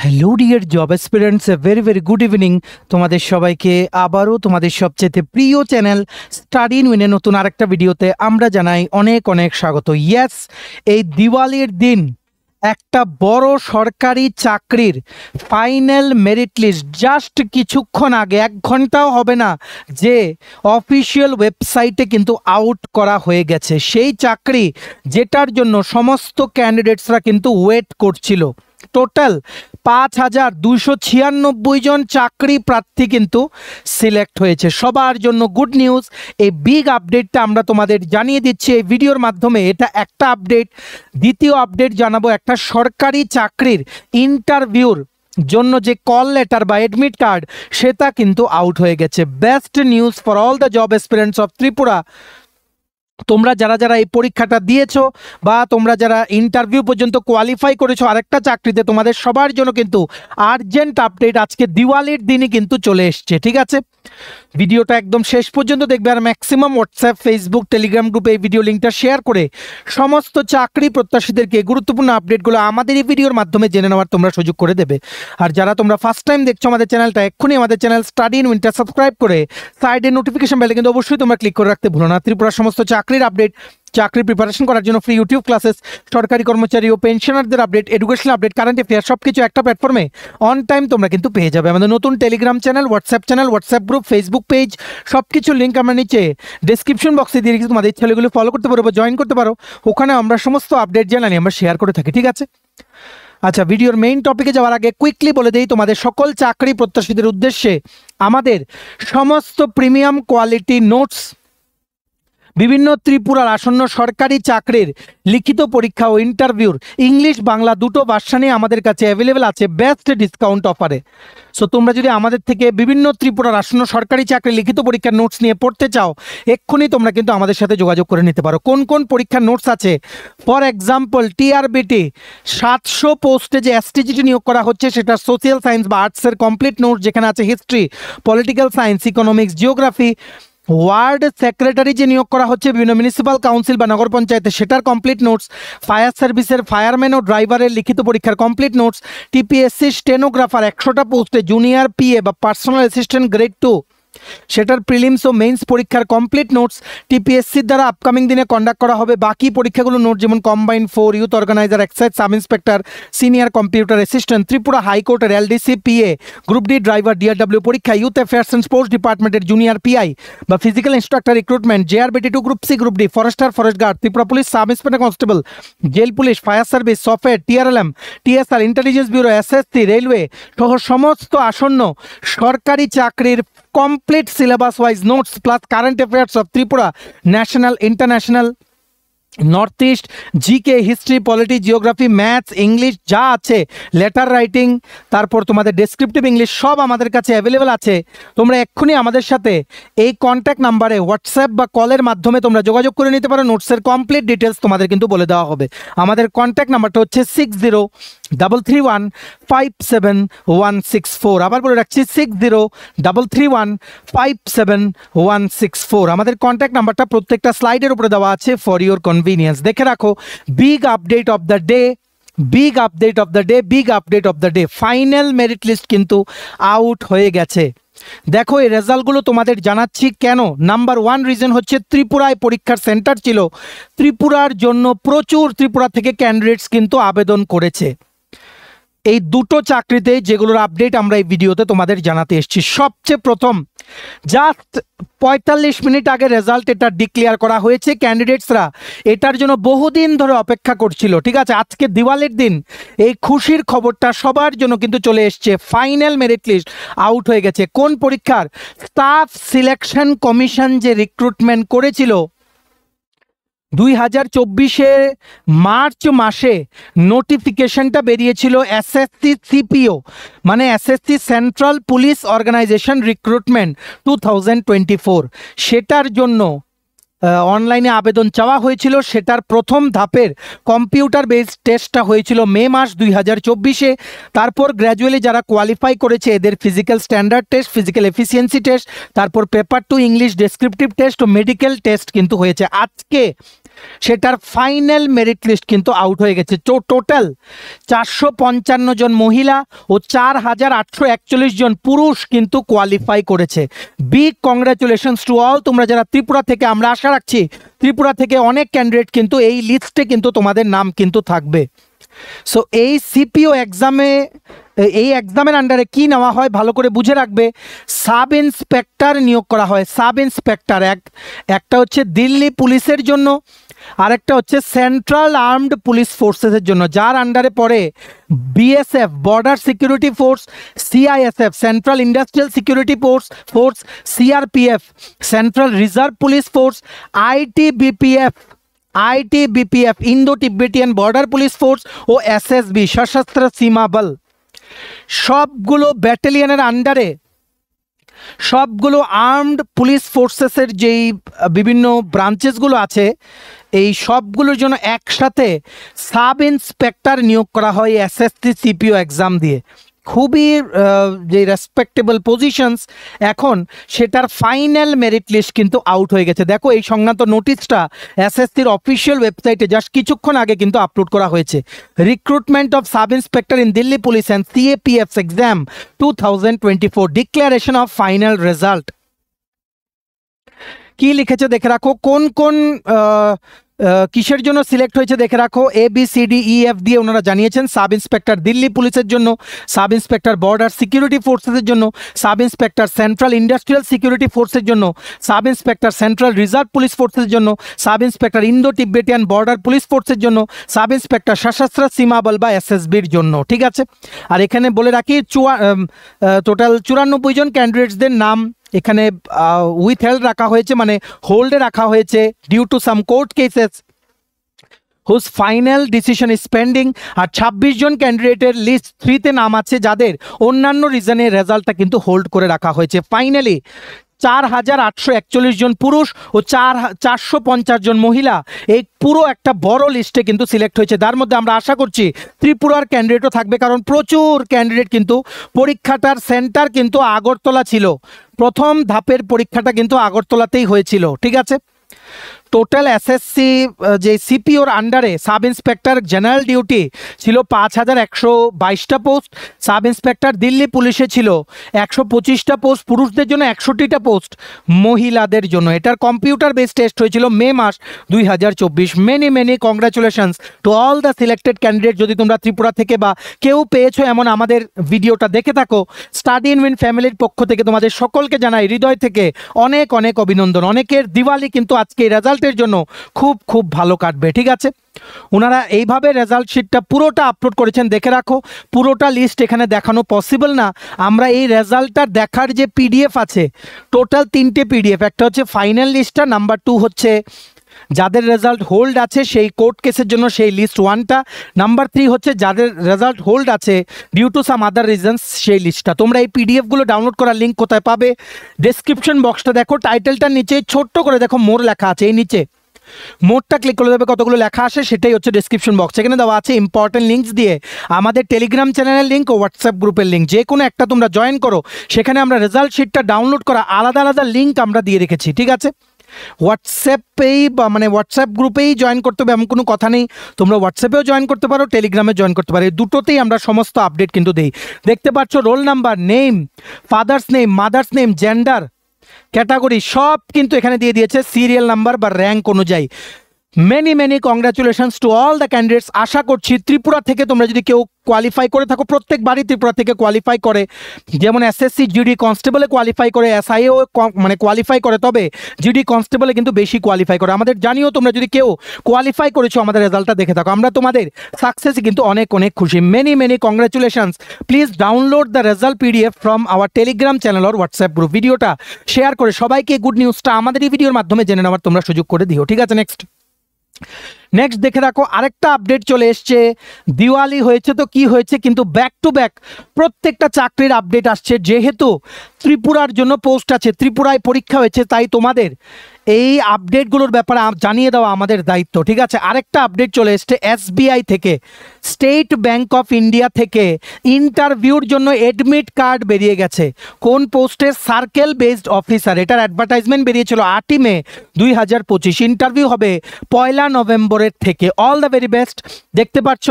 Hello dear job aspirants, very good evening. তোমাদের সবাইকে আবারও তোমাদের সবচেয়ে প্রিয় চ্যানেল স্টাডি ইন উইনের নতুন আরেকটা ভিডিওতে আমরা জানাই অনেক অনেক স্বাগত। ইয়েস, এই দিওয়ালির দিন একটা বড় সরকারি চাকরির ফাইনাল মেরিট লিস্ট জাস্ট কিছুক্ষণ আগে, 1 ঘন্টাও হবে না যে অফিসিয়াল ওয়েবসাইটে কিন্তু আউট করা হয়ে গেছে। সেই চাকরি যেটার জন্য সমস্ত ক্যান্ডিডেটসরা কিন্তু ওয়েট করছিল। টোটাল 5296 জন চাকরি প্রার্থী কিন্তু সিলেক্ট হয়েছে। সবার জন্য গুড নিউজ। এই বিগ আপডেটটা আমরা তোমাদের জানিয়ে দিচ্ছি এই ভিডিওর মাধ্যমে। এটা একটা আপডেট। দ্বিতীয় আপডেট জানাবো, একটা সরকারি চাকরির ইন্টারভিউর জন্য যে কল লেটার বা অ্যাডমিট কার্ড সেটা কিন্তু আউট হয়ে গেছে। Best news for all the job aspirants of Tripura. তোমরা যারা যারা এই পরীক্ষাটা দিয়েছো বা তোমরা যারা ইন্টারভিউ পর্যন্ত কোয়ালিফাই করেছো আরেকটা চাকরিতে, তোমাদের সবার জন্য কিন্তু আর্জেন্ট আপডেট আজকে দিওয়ালির দিনই কিন্তু চলে এসছে। ঠিক আছে, ভিডিওটা একদম শেষ পর্যন্ত দেখবে আর ম্যাক্সিমাম হোয়াটসঅ্যাপ, ফেসবুক, টেলিগ্রাম গ্রুপে এই ভিডিও লিঙ্কটা শেয়ার করে সমস্ত চাকরি প্রত্যাশীদেরকে গুরুত্বপূর্ণ আপডেটগুলো আমাদের এই ভিডিওর মাধ্যমে জেনে নেওয়ার তোমরা সুযোগ করে দেবে। আর যারা তোমরা ফার্স্ট টাইম দেখছো আমাদের চ্যানেলটা, এক্ষুনি আমাদের চ্যানেল স্টাডি ইন উইনটা সাবস্ক্রাইব করে সাইডে নোটিফিকেশন বেলে কিন্তু অবশ্যই তোমরা ক্লিক করে রাখতে ভুলো না। ত্রিপুরার সমস্ত চাকরির আপডেট, চাকরি প্রিপারেশন করার জন্য ফ্রি ইউটিউব ক্লাসেস, সরকারি কর্মচারী ও পেনশনারদের update, educational update, current affair সবকিছু একটা প্ল্যাটফর্মে অন টাইম তোমরা কিন্তু পেয়ে যাবে। আমাদের নতুন Telegram channel, WhatsApp group, Facebook page সবকিছু লিঙ্ক আমরা নিচে ডেসক্রিপশন বক্সে দিয়ে রেখেছি। তোমাদের ইচ্ছা হলে এগুলো ফলো করতে পারো বা জয়েন করতে পারো। ওখানে আমরা সমস্ত আপডেট জানানি আমরা শেয়ার করে থাকি। ঠিক আছে, আচ্ছা, ভিডিওর মেইন টপিকে যাওয়ার আগে কুইকলি বলে দেই তোমাদের সকল চাকরি প্রত্যাশীদের উদ্দেশ্যে আমাদের সমস্ত প্রিমিয়াম কোয়ালিটি নোটস, বিভিন্ন ত্রিপুরার আসন্ন সরকারি চাকরির লিখিত পরীক্ষা ও ইন্টারভিউর ইংলিশ বাংলা দুটো ভার্সানে আমাদের কাছে অ্যাভেলেবেল আছে বেস্ট ডিসকাউন্ট অফারে। সো তোমরা যদি আমাদের থেকে বিভিন্ন ত্রিপুরার আসন্ন সরকারি চাকরি লিখিত পরীক্ষার নোটস নিয়ে পড়তে চাও, এক্ষুনি তোমরা কিন্তু আমাদের সাথে যোগাযোগ করে নিতে পারো। কোন কোন পরীক্ষার নোটস আছে? ফর এক্সাম্পল, টিআরবিটি 700 পোস্টে যে এসটিজিটি নিয়োগ করা হচ্ছে সেটা সোশ্যাল সায়েন্স বা আর্টসের কমপ্লিট নোটস, যেখানে আছে history, political science, economics, geography. Word secretary যে নিয়োগ করা হচ্ছে বিভিন্ন মিউনিসিপ্যাল কাউন্সিল বা নগর পঞ্চায়েতে, সেটার কমপ্লিট নোটস। ফায়ার সার্ভিসের ফায়ারম্যান ও ড্রাইভারের লিখিত পরীক্ষার কমপ্লিট নোটস। টিপিএসসি স্টেনোগ্রাফার 100টা পোস্টে জুনিয়র পিএ বা পার্সোনাল অ্যাসিস্ট্যান্ট গ্রেড 2 সেটার প্রিলিমস ও মেইনস পরীক্ষার কমপ্লিট নোটস টিপিএসসির দ্বারা আপকামিং দিনে কন্ডাক্ট করা হবে। বাকি পরীক্ষাগুলো নোট যেমন combined 4, youth organizer, excise sub inspector, senior computer assistant, Tripura হাইকোর্টের LDC PA, group D driver, DRW পরীক্ষা, ইউথ অ্যাফেয়ার্স অ্যান্ড স্পোর্টস ডিপার্টমেন্টের জুনিয়র পিআই বা physical instructor recruitment, JRBT 2, group C, group D, forester, forest guard, Tripura police sub inspector constable, jail police, fire service, software, TRLM, TSR, intelligence bureau, SSC, railway সহ সমস্ত আসন্ন সরকারি চাকরির complete syllabus wise notes plus current affairs of Tripura, national, international, north east, GK, history, polity, geography, maths, English যা আছে, letter writing, তারপর তোমাদের descriptive English সব আমাদের কাছে অ্যাভেলেবেল আছে। তোমরা এক্ষুনি আমাদের সাথে এই কন্ট্যাক্ট নাম্বারে হোয়াটসঅ্যাপ বা কলের মাধ্যমে তোমরা যোগাযোগ করে নিতে পারো। নোটসের কমপ্লিট ডিটেলস তোমাদের কিন্তু বলে দেওয়া হবে। আমাদের কন্ট্যাক্ট নাম্বারটা হচ্ছে 6033157164। আবার বলে রাখছি 6033157164। আমাদের কন্ট্যাক্ট নাম্বারটা প্রত্যেকটা স্লাইডের উপরে দেওয়া আছে ফর ইউর কনভিনিয়েন্স। দেখে রাখো, big update of the day, big update of the day, big update of the day. Final merit list কিন্তু আউট হয়ে গেছে। দেখো, এই রেজাল্টগুলো তোমাদের জানাচ্ছি কেন। নাম্বার 1 রিজন হচ্ছে ত্রিপুরায় পরীক্ষার সেন্টার ছিল। ত্রিপুরার জন্য প্রচুর ত্রিপুরা থেকে ক্যান্ডিডেটস কিন্তু আবেদন করেছে এই দুটো চাকরিতে, যেগুলোর আপডেট আমরা এই ভিডিওতে তোমাদের জানাতে এসেছি। সবচেয়ে প্রথম, জাস্ট 45 মিনিট আগে রেজাল্ট এটা ডিক্লেয়ার করা হয়েছে। ক্যান্ডিডেটসরা এটার জন্য বহুদিন ধরে অপেক্ষা করছিল। ঠিক আছে, আজকে দিওয়ালির দিন এই খুশির খবরটা সবার জন্য কিন্তু চলে এসছে। ফাইনাল মেরিট লিস্ট আউট হয়ে গেছে। কোন পরীক্ষার? স্টাফ সিলেকশন কমিশন যে রিক্রুটমেন্ট করেছিল 2024 মার্চ মাসে, নোটিফিকেশনটা বেরিয়েছিল এসএসসি সিপিও মানে SSC central police organisation recruitment 2024। সেটার জন্য অনলাইনে আবেদন চাওয়া হয়েছিল। সেটার প্রথম ধাপের কম্পিউটার বেসড টেস্টটা হয়েছিল মে মাস 2024-এ। তারপর গ্র্যাজুয়ালি যারা কোয়ালিফাই করেছে এদের physical standard test, physical efficiency test, তারপর পেপার 2 ইংলিশ ডেসক্রিপটিভ টেস্ট ও মেডিকেল টেস্ট কিন্তু হয়েছে। আজকে সেটার ফাইনাল মেরিট লিস্ট কিন্তু আউট হয়ে গেছে। টোটাল 455 জন মহিলা ও 4841 জন পুরুষ কিন্তু কোয়ালিফাই করেছে। Big congratulations to all. তোমরা যারা ত্রিপুরা থেকে, আমরা আশা রাখছি ত্রিপুরা থেকে অনেক ক্যান্ডিডেট কিন্তু এই লিস্টে কিন্তু তোমাদের নাম কিন্তু থাকবে। সো এই সিপিও এক্সামে, এই এক্সামের আন্ডারে কি নেওয়া হয় ভালো করে বুঝে রাখবে। সাব ইন্সপেক্টর নিয়োগ করা হয়। সাব ইন্সপেক্টর একটা হচ্ছে দিল্লি পুলিশের জন্য, আরেকটা হচ্ছে সেন্ট্রাল আর্মড পুলিশ ফোর্সেসের জন্য, যার আন্ডারে পড়ে BSF border security force, CISF central industrial security force, CRPF central reserve police force, ITBPF Indo Tibetan border police force ও এসএসবি সশস্ত্র সীমা বল। সবগুলো ব্যাটালিয়নের আন্ডারে সবগুলো আর্মড পুলিশ ফোর্সেসের যেই বিভিন্ন ব্রাঞ্চেসগুলো আছে, এই সবগুলোর জন্য একসাথে সাব ইন্সপেক্টর নিয়োগ করা হয় এসএসসি সিপিও এক্সাম দিয়ে। খুবই যে রেসপেক্টেবল পজিশনস, এখন সেটার ফাইনাল মেরিট লিস্ট কিন্তু আউট হয়ে গেছে। দেখো এই সংক্রান্ত নোটিশটা এসএসসির অফিসিয়াল ওয়েবসাইটে জাস্ট কিছুক্ষণ আগে কিন্তু আপলোড করা হয়েছে। Recruitment of sub inspector in Delhi police and CAPF exam 2024 declaration of final result. কি লিখেছে দেখে রাখো, কোন কোন কিসের জন্য সিলেক্ট হয়েছে দেখে রাখো। ABCDEF দিয়ে ওনারা জানিয়েছেন। সাব ইন্সপেক্টর দিল্লি পুলিশের জন্য, সাব ইন্সপেক্টর বর্ডার সিকিউরিটি ফোর্সেসের জন্য, sub inspector central industrial security ফোর্সের জন্য, sub inspector central reserve police ফোর্সের জন্য, sub inspector Indo Tibetan border police ফোর্সের জন্য, সাব ইন্সপেক্টর সশস্ত্র সীমা বল বা এসএসবির জন্য। ঠিক আছে, আর এখানে বলে রাখি টোটাল 94 জন ক্যান্ডিডেটসদের নাম এখানে উইথ হেল্ড রাখা হয়েছে, মানে হোল্ডে রাখা হয়েছে due to some court cases whose final decision is pending. আর 26 জন ক্যান্ডিডেটের লিস্ট 3-তে নাম আছে, যাদের অন্যান্য রিজনে রেজাল্টটা কিন্তু হোল্ড করে রাখা হয়েছে। ফাইনালি 4841 জন পুরুষ ও 450 জন মহিলা এই পুরো একটা বড় লিস্টে কিন্তু সিলেক্ট হয়েছে। তার মধ্যে আমরা আশা করছি ত্রিপুরার ক্যান্ডিডেটও থাকবে, কারণ প্রচুর ক্যান্ডিডেট কিন্তু পরীক্ষাটার সেন্টার কিন্তু আগরতলা ছিল। প্রথম ধাপের পরীক্ষাটা কিন্তু আগরতলাতেই হয়েছিল। ঠিক আছে, টোটাল এসএসসি যে সিপিওর আন্ডারে সাব ইন্সপেক্টর জেনারেল ডিউটি ছিল 5122টা পোস্ট, সাব ইন্সপেক্টর দিল্লি পুলিশে ছিল 125টা পোস্ট, পুরুষদের জন্য 61টা পোস্ট, মহিলাদের জন্য। এটার কম্পিউটার বেস টেস্ট হয়েছিল মে মাস 2024। Many congratulations to all the selected candidate. যদি তোমরা ত্রিপুরা থেকে বা কেউ পেয়েছো এমন আমাদের ভিডিওটা দেখে থাকো, স্টাডি ইন উইন ফ্যামিলির পক্ষ থেকে তোমাদের সকলকে জানাই হৃদয় থেকে অনেক অনেক অভিনন্দন। অনেকের দিওয়ালি কিন্তু আজকে রেজাল্টের জন্য খুব ভালো কাটবে। ঠিক আছে, ওনারা এইভাবে রেজাল্ট শিটটা পুরোটা আপলোড করেছেন, দেখে রাখো। পুরোটা লিস্ট এখানে দেখানো পসিবল না, আমরা এই রেজাল্টটা দেখার যে পিডিএফ আছে, টোটাল 3টে পিডিএফ, একটা হচ্ছে ফাইনাল লিস্টটা, নাম্বার 2 হচ্ছে যাদের রেজাল্ট হোল্ড আছে সেই কোর্ট কেসের জন্য সেই লিস্ট 1টা, নাম্বার 3 হচ্ছে যাদের রেজাল্ট হোল্ড আছে due to some other reasons সেই লিস্টটা। তোমরা এই পিডিএফগুলো ডাউনলোড করার লিঙ্ক কোথায় পাবে? ডেসক্রিপশন বক্সটা দেখো, টাইটেলটার নিচে ছোট্ট করে দেখো মোর লেখা আছে, এই নিচে মোডটা ক্লিক করে দেবে, কতগুলো লেখা আসে সেটাই হচ্ছে ডেসক্রিপশন বক্স। এখানে দেওয়া আছে ইম্পর্টেন্ট লিঙ্কস দিয়ে আমাদের টেলিগ্রাম চ্যানেলের লিঙ্ক ও হোয়াটসঅ্যাপ গ্রুপের লিঙ্ক, যে কোনো একটা তোমরা জয়েন করো। সেখানে আমরা রেজাল্ট শিটটা ডাউনলোড করা আলাদা লিঙ্ক আমরা দিয়ে রেখেছি। ঠিক আছে, হোয়াটসঅ্যাপেই বা মানে হোয়াটসঅ্যাপ গ্রুপেই জয়েন করতে হবে এমন কোনো কথা নেই, তোমরা হোয়াটসঅ্যাপেও জয়েন করতে পারো, টেলিগ্রামে জয়েন করতে পারো, এই দুটোতেই আমরা সমস্ত আপডেট কিন্তু দিই। দেখতে পাচ্ছ roll number, name, father's name, mother's name, gender, category সব কিন্তু এখানে দিয়ে দিয়েছে সিরিয়াল নাম্বার বা র্যাঙ্ক অনুযায়ী। Many congratulations to all the candidates. আশা করছি ত্রিপুরা থেকে তোমরা যদি কেউ কোয়ালিফাই করে থাকো, প্রত্যেকবারই ত্রিপুরা থেকে কোয়ালিফাই করে, যেমন এসএসসি জিডি কনস্টেবলে কোয়ালিফাই করে, এসআইও মানে কোয়ালিফাই করে, তবে জিডি কনস্টেবলে কিন্তু বেশি কোয়ালিফাই করে। আমাদের জানিও তোমরা যদি কেউ কোয়ালিফাই করেছো আমাদের রেজাল্টটা দেখে থাকো, আমরা তোমাদের সাকসেসে কিন্তু অনেক খুশি। Many congratulations. Please download the result PDF from our Telegram channel আর হোয়াটসঅ্যাপ গ্রুপ। ভিডিওটা শেয়ার করে সবাইকে গুড নিউজটা আমাদের এই ভিডিওর মাধ্যমে জেনে নেওয়ার তোমরা সুযোগ করে দিও। ঠিক আছে, নেক্সট দেখে রাখো, আরেকটা আপডেট চলে এসছে। দিওয়ালি হয়েছে তো কি হয়েছে, কিন্তু ব্যাক টু ব্যাক প্রত্যেকটা চাকরির আপডেট আসছে। যেহেতু ত্রিপুরার জন্য পোস্ট আছে, ত্রিপুরায় পরীক্ষা হয়েছে, তাই তোমাদের এই আপডেটগুলোর ব্যাপারে জানিয়ে দেওয়া আমাদের দায়িত্ব, ঠিক আছে। আরেকটা আপডেট চলে এসছে এসবিআই থেকে, স্টেট ব্যাংক অফ ইন্ডিয়া থেকে ইন্টারভিউর জন্য এডমিট কার্ড বেরিয়ে গেছে। কোন পোস্টে? Circle based officer. এটার অ্যাডভার্টাইজমেন্ট বেরিয়েছিল 8ই মে 2025। ইন্টারভিউ হবে 1 নভেম্বরের থেকে। All the very best. দেখতে পাচ্ছ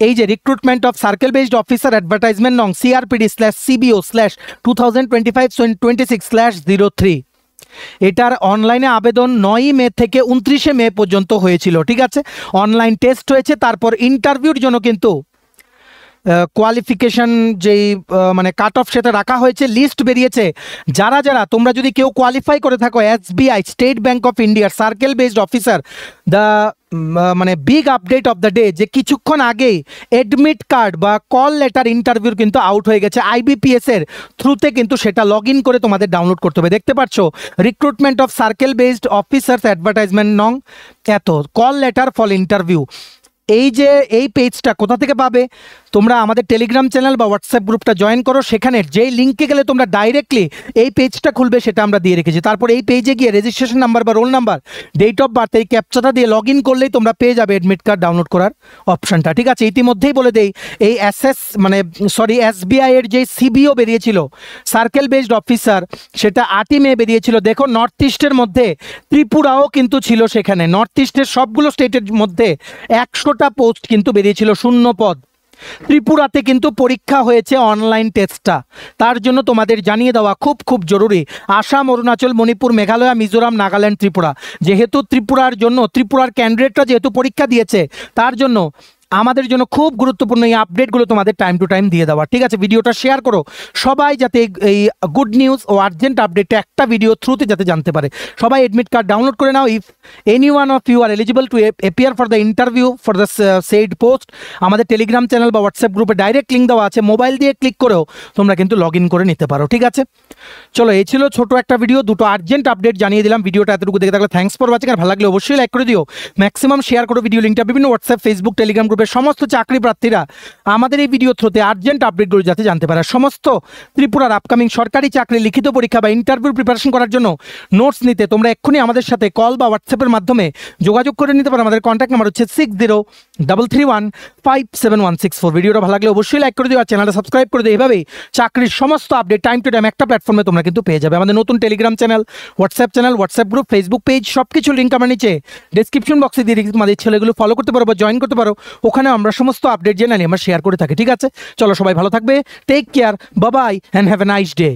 এই যে recruitment of circle based officer advertisement নং CRPD/CBO/2025-26/03। এটার অনলাইনে আবেদন 9ই মে থেকে 29শে মে পর্যন্ত হয়েছিল, ঠিক আছে। অনলাইন টেস্ট হয়েছে, তারপর ইন্টারভিউর জন্য কিন্তু কোয়ালিফিকেশন যেই মানে কাট অফ সেটা রাখা হয়েছে, লিস্ট বেরিয়েছে। যারা যারা তোমরা যদি কেউ কোয়ালিফাই করে থাকো এসবিআই স্টেট ব্যাংক অফ ইন্ডিয়ার সার্কেল বেসড অফিসার, দ্য মানে big update of the day যে কিছুক্ষণ আগেই এডমিট কার্ড বা কল লেটার ইন্টারভিউর কিন্তু আউট হয়ে গেছে। IBPS এর থ্রুতে কিন্তু সেটা লগ ইন করে তোমাদের ডাউনলোড করতে হবে। দেখতে পাচ্ছ recruitment of circle based officers advertisement নং এত কল লেটার ফর ইন্টারভিউ। এই যে এই পেজটা কোথা থেকে পাবে? তোমরা আমাদের টেলিগ্রাম চ্যানেল বা হোয়াটসঅ্যাপ গ্রুপটা জয়েন করো, সেখানে যেই লিঙ্কে গেলে তোমরা ডাইরেক্টলি এই পেজটা খুলবে সেটা আমরা দিয়ে রেখেছি। তারপর এই পেজে গিয়ে রেজিস্ট্রেশন নাম্বার বা roll number, date of birth, এই ক্যাপচাটা দিয়ে লগ ইন করলেই তোমরা পেয়ে যাবে এডমিট কার্ড ডাউনলোড করার অপশনটা, ঠিক আছে। ইতিমধ্যেই বলে দেই এই এসবিআই এর যে সিবিও বেরিয়েছিল সার্কেল বেসড অফিসার, সেটা 8ই মে বেরিয়েছিল। দেখো নর্থ ইস্টের মধ্যে ত্রিপুরাও কিন্তু ছিল সেখানে। নর্থ ইস্টের সবগুলো স্টেটের মধ্যে 100টা পোস্ট কিন্তু বেরিয়েছিল, 0 পদ। ত্রিপুরাতে কিন্তু পরীক্ষা হয়েছে অনলাইন টেস্টটা, তার জন্য তোমাদের জানিয়ে দেওয়া খুব খুব জরুরি। আসাম, অরুণাচল, মণিপুর, মেঘালয়, মিজোরাম, নাগাল্যান্ড, ত্রিপুরা, যেহেতু ত্রিপুরার ক্যান্ডিডেটরা যেহেতু পরীক্ষা দিয়েছে, তার জন্য আমাদের জন্য খুব গুরুত্বপূর্ণ এই আপডেটগুলো তোমাদের টাইম টু টাইম দিয়ে দেওয়া, ঠিক আছে। ভিডিওটা শেয়ার করো, সবাই যাতে এই গুড নিউজ ও আর্জেন্ট আপডেটটা একটা ভিডিও থ্রুতে যাতে জানতে পারে। সবাই এডমিট কার্ড ডাউনলোড করে নাও। If any one of you are eligible to appear for the interview for the said post, আমাদের টেলিগ্রাম চ্যানেল বা হোয়াটসঅ্যাপ গ্রুপে ডাইরেক্ট লিঙ্ক দেওয়া আছে, মোবাইল দিয়ে ক্লিক করেও তোমরা কিন্তু লগ ইন করে নিতে পারো, ঠিক আছে। চলো, এই ছিল ছোট একটা ভিডিও, দুটো আর্জেন্ট আপডেট জানিয়ে দিলাম। ভিডিওটা এতটুকু দেখে থাকলে থ্যাঙ্কস ফর ওয়াচিং। আর ভালো লাগলে অবশ্যই লাইক করে দিও, ম্যাক্সিমাম শেয়ার করো ভিডিও লিঙ্কটা বিভিন্ন হোয়াটসঅ্যাপ, ফেসবুক, টেলিগ্রাম গ্রুপে সমস্ত চাকরি প্রার্থীরা আমাদের এই ভিডিও থ্রুতে আর্জেন্ট আপডেটগুলো যাতে জানতে পারে। সমস্ত ত্রিপুরার আপকামিং সরকারি চাকরি লিখিত পরীক্ষা বা ইন্টারভিউ প্রিপারেশন করার জন্য নোটস নিতে তোমরা এক্ষুনি আমাদের সাথে কল বা হোয়াটসঅ্যাপের মাধ্যমে যোগাযোগ করে নিতে পারো। আমাদের কন্ট্যাক্ট নাম্বার হচ্ছে 6033157164। ভিডিওটা ভালো লাগলে অবশ্যই লাইক করে দিও আর চ্যানেলটা সাবস্ক্রাইব করে দিও। এইভাবেই চাকরির সমস্ত আপডেট টাইম টু টাইম একটা প্ল্যাটফর্মে তোমরা কিন্তু পেয়ে যাবে। আমাদের নতুন Telegram channel, WhatsApp group, Facebook page, সব কিছু লিঙ্ক আমার নিচে ডেসক্রিপশন বক্সে দিয়ে রেখেছি। তোমাদের ইচ্ছে হলে এগুলো ফলো করতে পারো বা জয়েন করতে পারো। ওখানে আমরা সমস্ত আপডেট জেনারেলি আমরা শেয়ার করে থাকি, ঠিক আছে। চলো, সবাই ভালো থাকবে, take care, bye bye and have a nice day.